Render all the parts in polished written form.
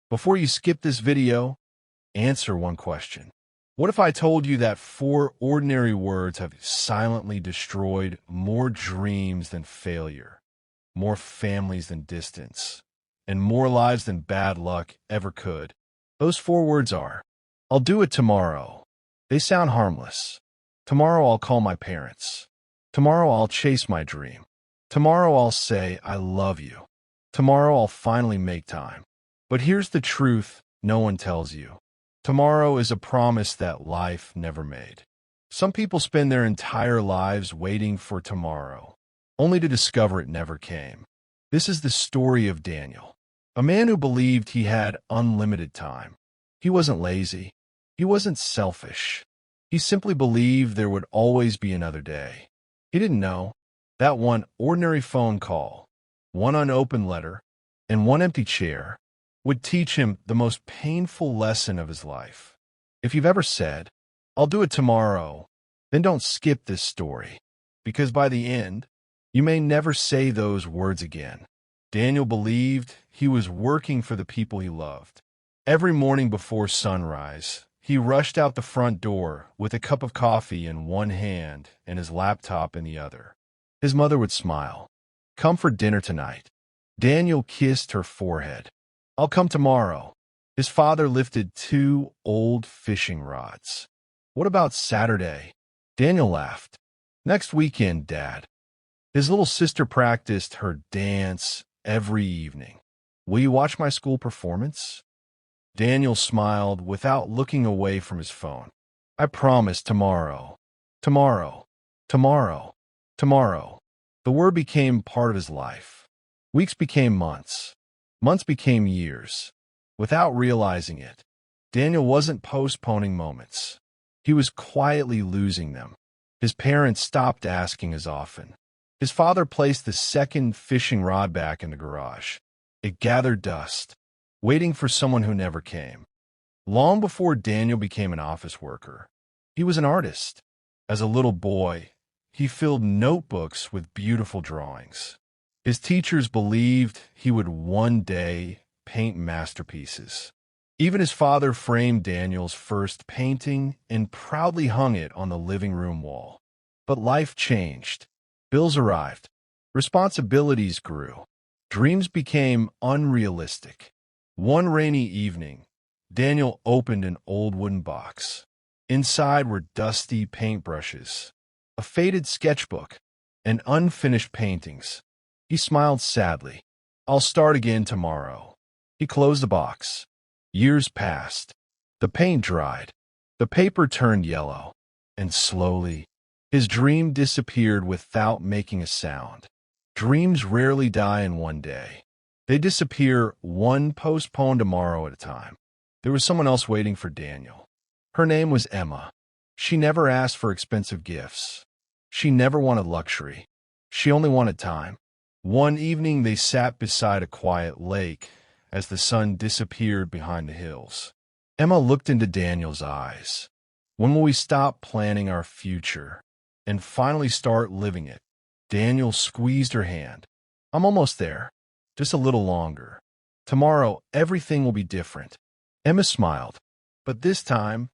Before you skip this video, answer one question. What if I told you that 4 ordinary words have silently destroyed more dreams than failure, more families than distance, and more lives than bad luck ever could? Those 4 words are, I'll do it tomorrow. They sound harmless. Tomorrow I'll call my parents. Tomorrow I'll chase my dream. Tomorrow I'll say I love you. Tomorrow I'll finally make time. But here's the truth no one tells you. Tomorrow is a promise that life never made. Some people spend their entire lives waiting for tomorrow, only to discover it never came. This is the story of Daniel, a man who believed he had unlimited time. He wasn't lazy. He wasn't selfish. He simply believed there would always be another day. He didn't know that one ordinary phone call, one unopened letter, and one empty chair would teach him the most painful lesson of his life. If you've ever said, I'll do it tomorrow, then don't skip this story, because by the end, you may never say those words again. Daniel believed he was working for the people he loved. Every morning before sunrise, he rushed out the front door with a cup of coffee in one hand and his laptop in the other. His mother would smile. Come for dinner tonight. Daniel kissed her forehead. I'll come tomorrow. His father lifted 2 old fishing rods. What about Saturday? Daniel laughed. Next weekend, Dad. His little sister practiced her dance every evening. Will you watch my school performance? Daniel smiled without looking away from his phone. I promise tomorrow. Tomorrow. Tomorrow. Tomorrow. The word became part of his life. Weeks became months. Months became years. Without realizing it, Daniel wasn't postponing moments. He was quietly losing them. His parents stopped asking as often. His father placed the second fishing rod back in the garage. It gathered dust, waiting for someone who never came. Long before Daniel became an office worker, he was an artist. As a little boy, he filled notebooks with beautiful drawings. His teachers believed he would one day paint masterpieces. Even his father framed Daniel's first painting and proudly hung it on the living room wall. But life changed. Bills arrived. Responsibilities grew. Dreams became unrealistic. One rainy evening, Daniel opened an old wooden box. Inside were dusty paintbrushes, a faded sketchbook, and unfinished paintings. He smiled sadly. I'll start again tomorrow. He closed the box. Years passed. The paint dried. The paper turned yellow. And slowly, his dream disappeared without making a sound. Dreams rarely die in one day. They disappear one postponed tomorrow at a time. There was someone else waiting for Daniel. Her name was Emma. She never asked for expensive gifts. She never wanted luxury. She only wanted time. One evening they sat beside a quiet lake as the sun disappeared behind the hills. Emma looked into Daniel's eyes. When will we stop planning our future and finally start living it? Daniel squeezed her hand. I'm almost there. Just a little longer. Tomorrow, everything will be different. Emma smiled, but this time,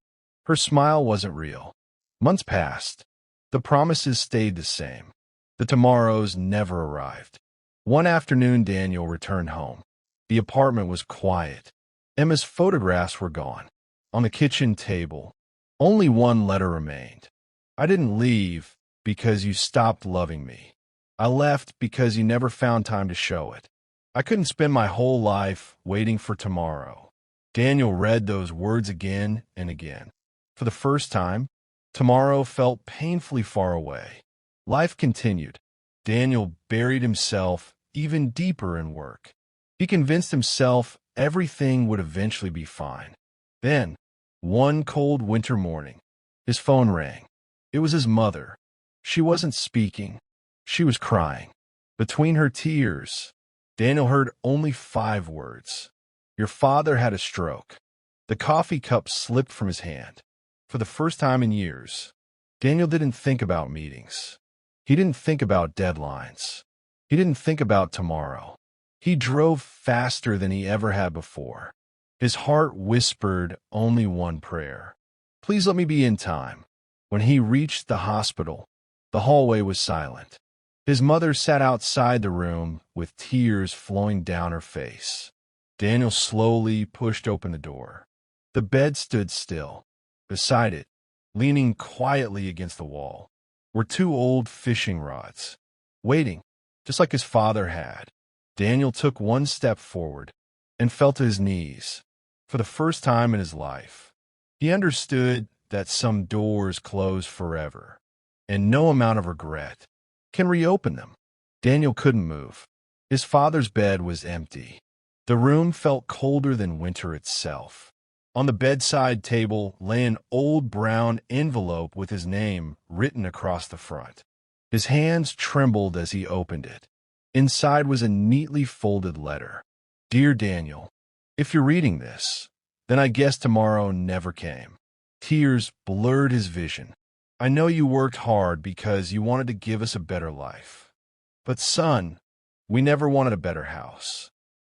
her smile wasn't real. Months passed. The promises stayed the same. The tomorrows never arrived. One afternoon, Daniel returned home. The apartment was quiet. Emma's photographs were gone. On the kitchen table, only one letter remained. I didn't leave because you stopped loving me. I left because you never found time to show it. I couldn't spend my whole life waiting for tomorrow. Daniel read those words again and again. For the first time, tomorrow felt painfully far away. Life continued. Daniel buried himself even deeper in work. He convinced himself everything would eventually be fine. Then, one cold winter morning, his phone rang. It was his mother. She wasn't speaking. She was crying. Between her tears, Daniel heard only 5 words. Your father had a stroke. The coffee cup slipped from his hand. For the first time in years, Daniel didn't think about meetings. He didn't think about deadlines. He didn't think about tomorrow. He drove faster than he ever had before. His heart whispered only one prayer. Please let me be in time. When he reached the hospital, the hallway was silent. His mother sat outside the room with tears flowing down her face. Daniel slowly pushed open the door. The bed stood still. Beside it, leaning quietly against the wall, were two old fishing rods, waiting, just like his father had. Daniel took one step forward and fell to his knees. For the first time in his life, he understood that some doors close forever, and no amount of regret can reopen them. Daniel couldn't move. His father's bed was empty. The room felt colder than winter itself. On the bedside table lay an old brown envelope with his name written across the front. His hands trembled as he opened it. Inside was a neatly folded letter. Dear Daniel, if you're reading this, then I guess tomorrow never came. Tears blurred his vision. I know you worked hard because you wanted to give us a better life. But son, we never wanted a better house.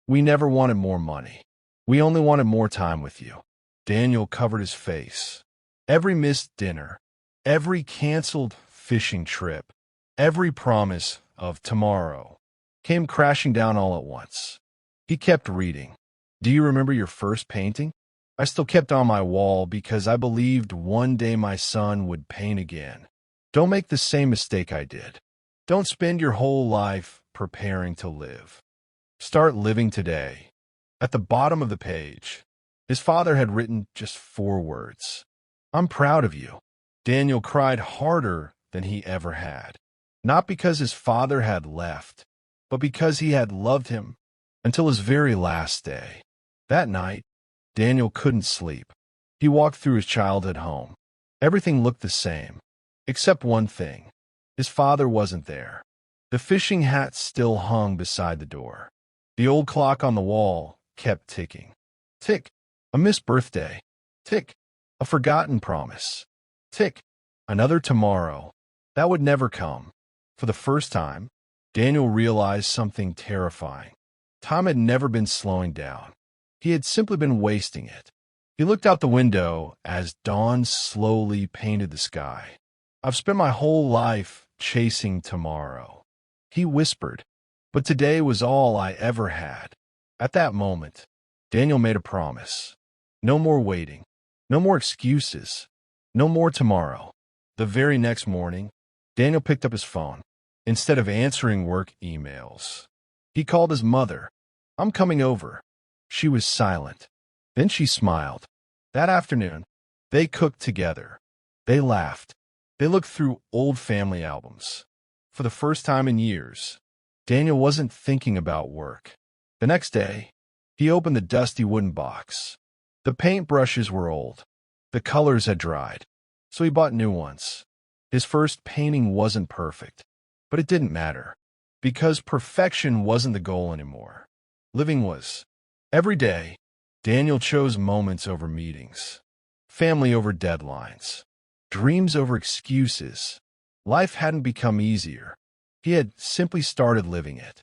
We never wanted more money. We only wanted more time with you. Daniel covered his face. Every missed dinner, every canceled fishing trip, every promise of tomorrow came crashing down all at once. He kept reading. Do you remember your first painting? I still kept on my wall because I believed one day my son would paint again. Don't make the same mistake I did. Don't spend your whole life preparing to live. Start living today. At the bottom of the page, his father had written just 4 words. I'm proud of you. Daniel cried harder than he ever had. Not because his father had left, but because he had loved him until his very last day. That night, Daniel couldn't sleep. He walked through his childhood home. Everything looked the same, except one thing. His father wasn't there. The fishing hat still hung beside the door. The old clock on the wall kept ticking. Tick, a missed birthday. Tick, a forgotten promise. Tick, another tomorrow. That would never come. For the first time, Daniel realized something terrifying. Time had never been slowing down. He had simply been wasting it. He looked out the window as dawn slowly painted the sky. I've spent my whole life chasing tomorrow, he whispered, but today was all I ever had. At that moment, Daniel made a promise. No more waiting. No more excuses. No more tomorrow. The very next morning, Daniel picked up his phone. Instead of answering work emails, he called his mother. I'm coming over. She was silent. Then she smiled. That afternoon, they cooked together. They laughed. They looked through old family albums. For the first time in years, Daniel wasn't thinking about work. The next day, he opened the dusty wooden box. The paintbrushes were old. The colors had dried, so he bought new ones. His first painting wasn't perfect, but it didn't matter, because perfection wasn't the goal anymore. Living was. Every day, Daniel chose moments over meetings, family over deadlines, dreams over excuses. Life hadn't become easier. He had simply started living it.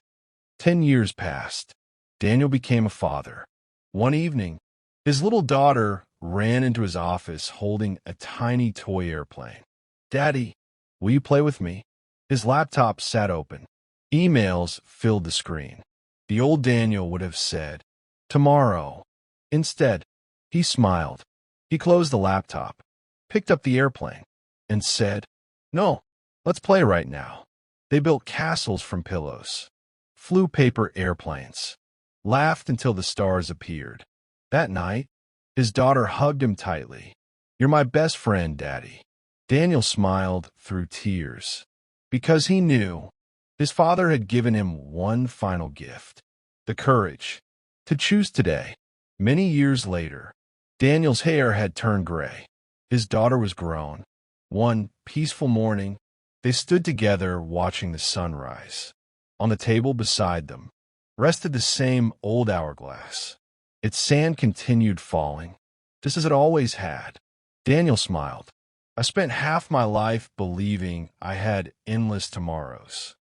10 years passed. Daniel became a father. One evening, his little daughter ran into his office holding a tiny toy airplane. Daddy, will you play with me? His laptop sat open. Emails filled the screen. The old Daniel would have said, tomorrow. Instead, he smiled. He closed the laptop, picked up the airplane, and said, no, let's play right now. They built castles from pillows, flew paper airplanes, laughed until the stars appeared. That night, his daughter hugged him tightly. You're my best friend, Daddy. Daniel smiled through tears, because he knew his father had given him one final gift, the courage to choose today. Many years later, Daniel's hair had turned gray. His daughter was grown. One peaceful morning, they stood together watching the sunrise. On the table beside them rested the same old hourglass. Its sand continued falling, just as it always had. Daniel smiled. I spent half my life believing I had endless tomorrows.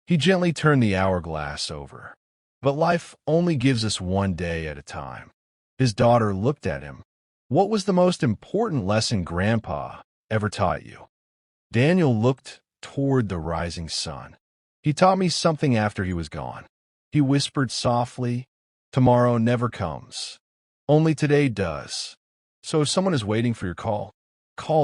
He gently turned the hourglass over. But life only gives us one day at a time. His daughter looked at him. What was the most important lesson Grandpa ever taught you? Daniel looked toward the rising sun. He taught me something after he was gone. He whispered softly, "Tomorrow never comes. Only today does. So if someone is waiting for your call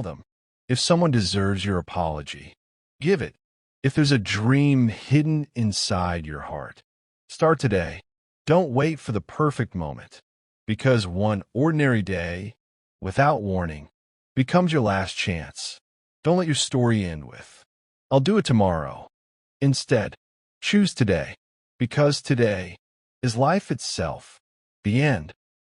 them. If someone deserves your apology, give it. If there's a dream hidden inside your heart, start today. Don't wait for the perfect moment, because one ordinary day, without warning, becomes your last chance. Don't let your story end with, 'I'll do it tomorrow.' Instead, choose today, because today is life itself." The end.